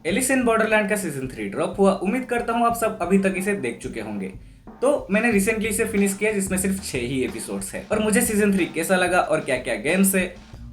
Alice in Borderland का season 3 drop हुआ। उम्मीद करता हूँ आप सब अभी तक इसे देख चुके होंगे। तो मैंने रिसेंटली इसे फिनिश किया जिसमें सिर्फ 6 ही एपिसोड्स है और मुझे सीजन 3 कैसा लगा और क्या क्या गेम्स है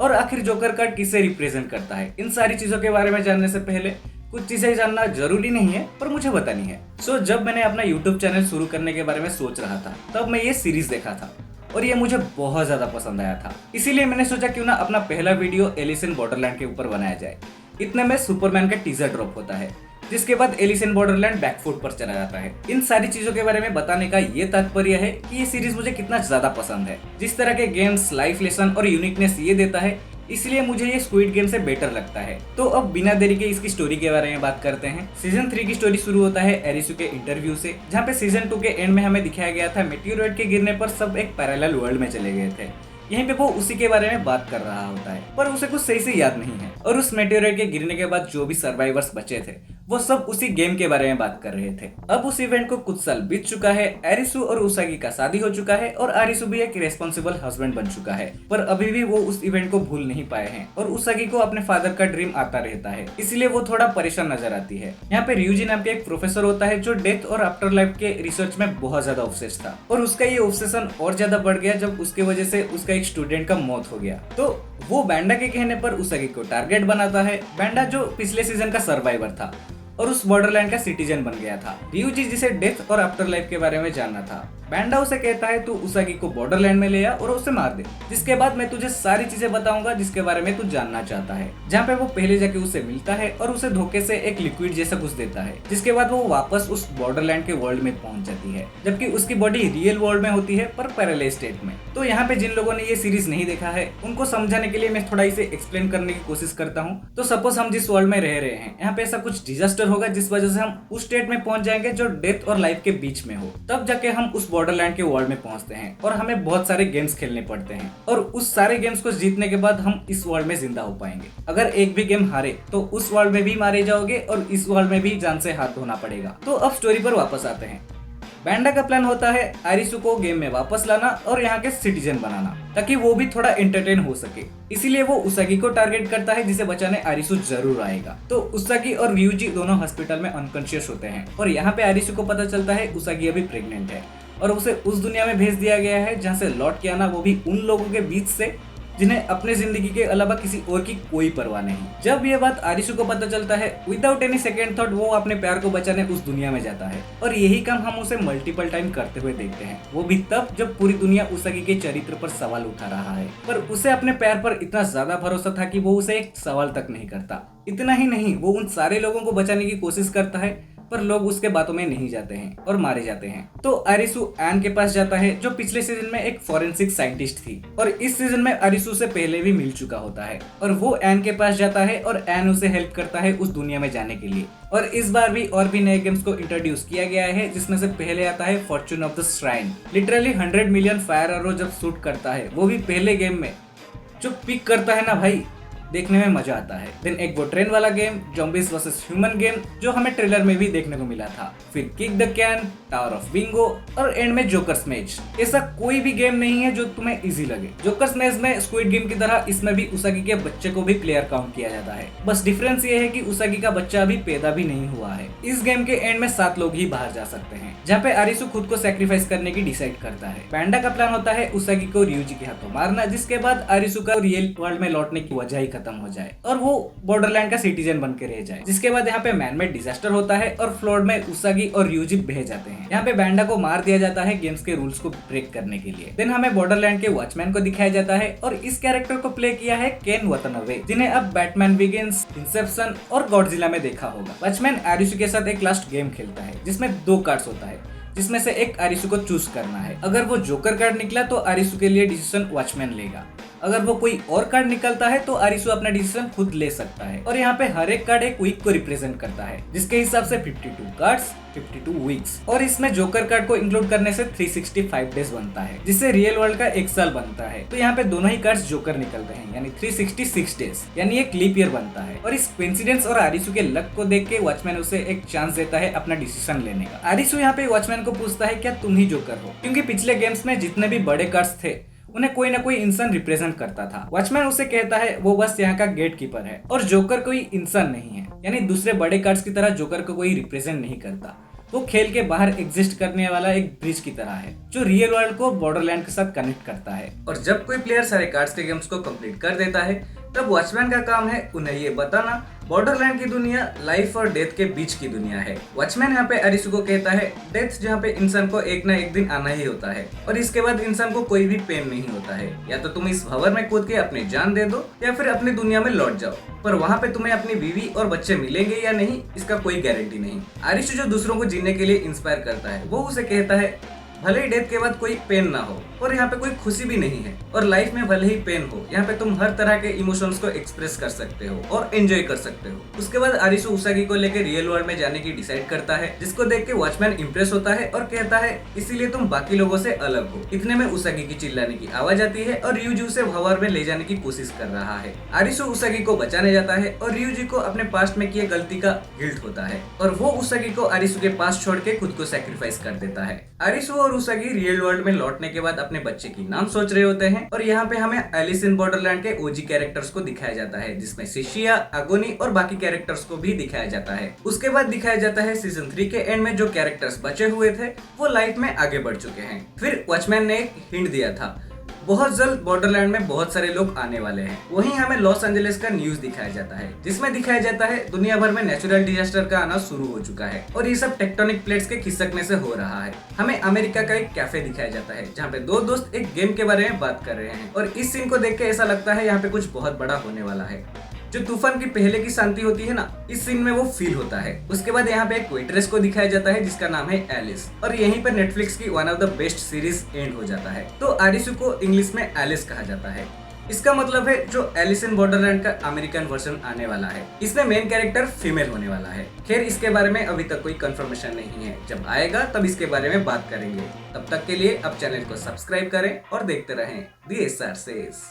और आखिर जोकर कार्ड किसे रिप्रेजेंट करता है, इन सारी चीजों के बारे में जानने से पहले कुछ चीजें जानना जरूरी नहीं है पर मुझे बतानी है। जब मैंने अपना यूट्यूब चैनल शुरू करने के बारे में सोच रहा था तब मैं ये सीरीज देखा था और ये मुझे बहुत ज्यादा पसंद आया था। इसीलिए मैंने सोचा क्यों ना अपना पहला वीडियो एलिस इन बॉर्डरलैंड के ऊपर बनाया जाए। इतने में सुपरमैन का टीजर ड्रॉप होता है जिसके बाद एलिस इन बॉर्डरलैंड बैकफुट पर चला जाता है। इन सारी चीजों के बारे में बताने का ये तात्पर्य है कि ये सीरीज मुझे कितना ज्यादा पसंद है। जिस तरह के गेम्स, लाइफ लेसन और यूनिकनेस ये देता है, इसलिए मुझे ये स्क्विड गेम से बेटर लगता है। तो अब बिना देरी के इसकी स्टोरी के बारे में बात करते हैं। सीजन 3 की स्टोरी शुरू होता है एरिसु के इंटरव्यू से, जहाँ पे सीजन 2 के एंड में हमें दिखाया गया था मेटियोराइड के गिरने पर सब एक पैरेलल वर्ल्ड में चले गए थे। यहीं पे वो उसी के बारे में बात कर रहा होता है पर उसे कुछ सही से याद नहीं है और उस मेटियोराइड के गिरने के बाद जो भी सर्वाइवर्स बचे थे वो सब उसी गेम के बारे में बात कर रहे थे। अब उस इवेंट को कुछ साल बीत चुका है, एरिसु और उसागी का शादी हो चुका है और आरिसु भी एक रेस्पॉन्सिबल हस्बैंड बन चुका है, पर अभी भी वो उस इवेंट को भूल नहीं पाए हैं और उसागी को अपने फादर का ड्रीम आता रहता है, इसलिए वो थोड़ा परेशान नजर आती है। यहाँ पे ryuji नाम के एक प्रोफेसर होता है जो डेथ और आफ्टर लाइफ के रिसर्च में बहुत ज्यादा ऑब्सेस्ड था और उसका ये ऑब्सेशन और ज्यादा बढ़ गया जब उसके वजह से उसका एक स्टूडेंट का मौत हो गया। तो वो बैंडा के कहने पर उसागी को टारगेट बनाता है। बैंडा जो पिछले सीजन का सर्वाइवर था और उस बॉर्डरलैंड का सिटीजन बन गया था। ryuji जिसे डेथ और आफ्टर लाइफ के बारे में जानना था, बैंडा उसे कहता है तू उसागी को बॉर्डरलैंड में ले आ और उसे मार दे, जिसके बाद मैं तुझे सारी चीजें बताऊंगा जिसके बारे में तू जानना चाहता है। जहाँ पे वो पहले जाके उसे मिलता है और उसे धोखे से एक लिक्विड जैसा कुछ देता है, जिसके बाद वो वापस उस बॉर्डरलैंड के वर्ल्ड में पहुंच जाती है, जबकि उसकी बॉडी रियल वर्ल्ड में होती है पर पैरेलल स्टेट में। तो यहाँ पे जिन लोगों ने ये सीरीज नहीं देखा है उनको समझाने के लिए मैं थोड़ा इसे एक्सप्लेन करने की कोशिश करता हूँ। तो सपोज हम जिस वर्ल्ड में रह रहे हैं, यहाँ पे ऐसा कुछ डिजास्टर होगा जिस वजह से हम उस स्टेट में पहुंच जाएंगे जो डेथ और लाइफ के बीच में हो। तब जाके हम उस बॉर्डरलैंड के वर्ल्ड में पहुंचते हैं और हमें बहुत सारे गेम्स खेलने पड़ते हैं और उस सारे गेम्स को जीतने के बाद हम इस वर्ल्ड में जिंदा हो पाएंगे। अगर एक भी गेम हारे तो उस वर्ल्ड में भी मारे जाओगे और इस वर्ल्ड में भी जान से हाथ धोना पड़ेगा। तो अब स्टोरी पर वापस आते हैं। बैंडा का प्लान होता है आरिसु को गेम में वापस लाना और यहाँ के सिटीजन बनाना ताकि वो भी थोड़ा एंटरटेन हो सके। इसीलिए वो उसागी को टारगेट करता है जिसे बचाने आरिसु जरूर आएगा। तो उसागी और ryuji दोनों हॉस्पिटल में अनकॉन्शियस होते हैं और यहाँ पे आरिसु को पता चलता है उसागी अभी प्रेग्नेंट है और उसे उस दुनिया में भेज दिया गया है जहाँ से लौट के आना वो भी उन लोगों के बीच से जिन्हें अपने जिंदगी के अलावा किसी और की कोई परवाह नहीं। जब ये बात आरिसु को पता चलता है, विदाउट एनी सेकेंड थॉट वो अपने प्यार को बचाने उस दुनिया में जाता है और यही काम हम उसे मल्टीपल टाइम करते हुए देखते हैं, वो भी तब जब पूरी दुनिया उसागी के चरित्र पर सवाल उठा रहा है। पर उसे अपने प्यार पर इतना ज्यादा भरोसा था कि वो उसे एक सवाल तक नहीं करता। इतना ही नहीं, वो उन सारे लोगों को बचाने की कोशिश करता है पर लोग उसके बातों में नहीं जाते हैं और मारे जाते हैं। तो आरिसु एन के पास जाता है जो पिछले सीजन में एक फॉरेंसिक साइंटिस्ट थी और इस सीजन में आरिसु से पहले भी मिल चुका होता है और वो एन के पास जाता है और एन उसे हेल्प करता है उस दुनिया में जाने के लिए। और इस बार भी और भी नए गेम्स को इंट्रोड्यूस किया गया है जिसमें से पहले आता है Fortune of the shrine. Literally 100 million fire arrow जब शूट करता है वो भी पहले गेम में, जो पिक करता है ना भाई, देखने में मजा आता है। देन एक वो ट्रेन वाला game zombies versus human game जो हमें ट्रेलर में भी देखने को मिला था। फिर kick the can, tower of Bingo और एंड में जोकर स्मैश। ऐसा कोई भी गेम नहीं है जो तुम्हें इजी लगे। जोकर स्मैश में स्क्विड गेम की तरह इसमें भी उसागी के बच्चे को भी प्लेयर काउंट किया जाता है, बस डिफरेंस ये है कि उसागी का बच्चा अभी पैदा भी नहीं हुआ है। इस गेम के एंड में 7 लोग ही बाहर जा सकते हैं, जहाँ पे आरिसु खुद को सैक्रिफाइस करने की डिसाइड करता है। बैंडा का प्लान होता है उसागी को ryuji के हाथों मारना, जिसके बाद आरिसु का रियल वर्ल्ड में लौटने की वजह ही खत्म हो जाए और वो बॉर्डरलैंड का सिटीजन बन के रह जाए। जिसके बाद यहाँ पे मैनमेड डिजास्टर होता है और फ्लोर में उसागी और ryuji बह जाते हैं। यहाँ पे बैंडा को मार दिया जाता है गेम्स के रूल्स को ब्रेक करने के लिए। देन हमें बॉर्डरलैंड के वॉचमैन को दिखाया जाता है और इस कैरेक्टर को प्ले किया है केन वतनाबे, जिन्हें अब बैटमैन बिगिंस, इंसेप्शन और गॉडजिला में देखा होगा। वॉचमैन आरिसु के साथ एक लास्ट गेम खेलता है जिसमें 2 कार्ड्स होता है, जिसमें से एक आरिसु को चूज करना है। अगर वो जोकर कार्ड निकला तो आरिसु के लिए डिसीजन वॉचमैन लेगा, अगर वो कोई और कार्ड निकलता है तो आरिसु अपना डिसीजन खुद ले सकता है। और यहाँ पे हर एक कार्ड एक वीक को रिप्रेजेंट करता है, जिसके हिसाब से 52 कार्ड्स 52 वीक्स, और इसमें जोकर कार्ड को इंक्लूड करने से 365 डेज बनता है, जिससे रियल वर्ल्ड का 1 साल बनता है। तो यहाँ पे दोनों ही कार्ड्स जोकर निकलते हैं, यानी 366 डेज, यानी एक लीप ईयर बनता है। और इस कोइंसिडेंस और आरिसु के लक को देख के वॉचमैन उसे एक चांस देता है अपना डिसीजन लेने का। आरिसु यहाँ पे वॉचमैन को पूछता है क्या तुम ही जोकर हो, क्योंकि पिछले गेम्स में जितने भी बड़े कार्ड्स थे उन्हें कोई ना कोई इंसान रिप्रेजेंट करता था। वॉचमैन उसे कहता है वो बस यहाँ का गेट कीपर है और जोकर कोई इंसान नहीं है, यानी दूसरे बड़े कार्ड्स की तरह जोकर को कोई रिप्रेजेंट नहीं करता। वो खेल के बाहर एग्जिस्ट करने वाला एक ब्रिज की तरह है जो रियल वर्ल्ड को बॉर्डरलैंड के साथ कनेक्ट करता है। और जब कोई प्लेयर सारे कार्ड्स के गेम्स को कंप्लीट कर देता है तब वॉचमैन का काम है उन्हें ये बताना बॉर्डरलैंड की दुनिया लाइफ और डेथ के बीच की दुनिया है। वॉचमैन यहाँ पे अरिसु को कहता है डेथ जहाँ पे इंसान को एक ना एक दिन आना ही होता है और इसके बाद इंसान को कोई भी पेन नहीं होता है। या तो तुम इस भंवर में कूद के अपनी जान दे दो या फिर अपनी दुनिया में लौट जाओ, पर वहाँ पे तुम्हें अपनी बीवी और बच्चे मिलेंगे या नहीं इसका कोई गारंटी नहीं। अरिसु जो दूसरों को जीने के लिए इंस्पायर करता है वो उसे कहता है भले ही डेथ के बाद कोई पेन ना हो और यहाँ पे कोई खुशी भी नहीं है और लाइफ में भले ही पेन हो यहाँ पे तुम हर तरह के इमोशंस को एक्सप्रेस कर सकते हो और एंजॉय कर सकते हो। उसके बाद अरिसु उसागी को लेकर रियल वर्ल्ड में जाने की डिसाइड करता है, जिसको देख के वॉचमैन इंप्रेस होता है और कहता है इसीलिए तुम बाकी लोगों से अलग हो। इतने में उसागी की चिल्लाने की आवाज आती है और ryuji उसे भंवर में ले जाने की कोशिश कर रहा है। अरिसु उसागी को बचाने जाता है और ryuji को अपने पास्ट में किए गलती का गिल्ट होता है और वो उसागी को अरिसु के पास छोड़ के खुद को सैक्रिफाइस कर देता है। अरिसु और उसागी रियल वर्ल्ड में लौटने के बाद अपने बच्चे की नाम सोच रहे होते हैं और यहाँ पे हमें एलिस इन बॉर्डरलैंड के ओजी कैरेक्टर्स को दिखाया जाता है, जिसमें शिशिया, अगोनी और बाकी कैरेक्टर्स को भी दिखाया जाता है। उसके बाद दिखाया जाता है सीजन 3 के एंड में जो कैरेक्टर्स बचे हुए थे वो लाइफ में आगे बढ़ चुके हैं। फिर वॉचमैन ने एक हिंट दिया था बहुत जल्द बॉर्डरलैंड में बहुत सारे लोग आने वाले हैं। वहीं हमें लॉस एंजलिस का न्यूज दिखाया जाता है जिसमें दिखाया जाता है दुनिया भर में नेचुरल डिजास्टर का आना शुरू हो चुका है और ये सब टेक्टोनिक प्लेट्स के खिसकने से हो रहा है। हमें अमेरिका का एक कैफे दिखाया जाता है जहाँ पे दो दोस्त एक गेम के बारे में बात कर रहे हैं और इस सीन को देख के ऐसा लगता है यहाँ पे कुछ बहुत बड़ा होने वाला है। जो तूफान की पहले की शांति होती है ना, इस सीन में वो फील होता है। उसके बाद यहाँ पे एक वेट्रेस को दिखाया जाता है जिसका नाम है एलिस और यहीं पर नेटफ्लिक्स की one of the best series and हो जाता है। तो अरिसु को इंग्लिश में एलिस कहा जाता है। इसका मतलब है जो एलिस इन बॉर्डरलैंड का अमेरिकन वर्जन आने वाला है इसमें मेन कैरेक्टर फीमेल होने वाला है। खैर इसके बारे में अभी तक कोई कंफर्मेशन नहीं है, जब आएगा तब इसके बारे में बात करेंगे। तब तक के लिए अब चैनल को सब्सक्राइब करें और देखते रहें दी SR सेज।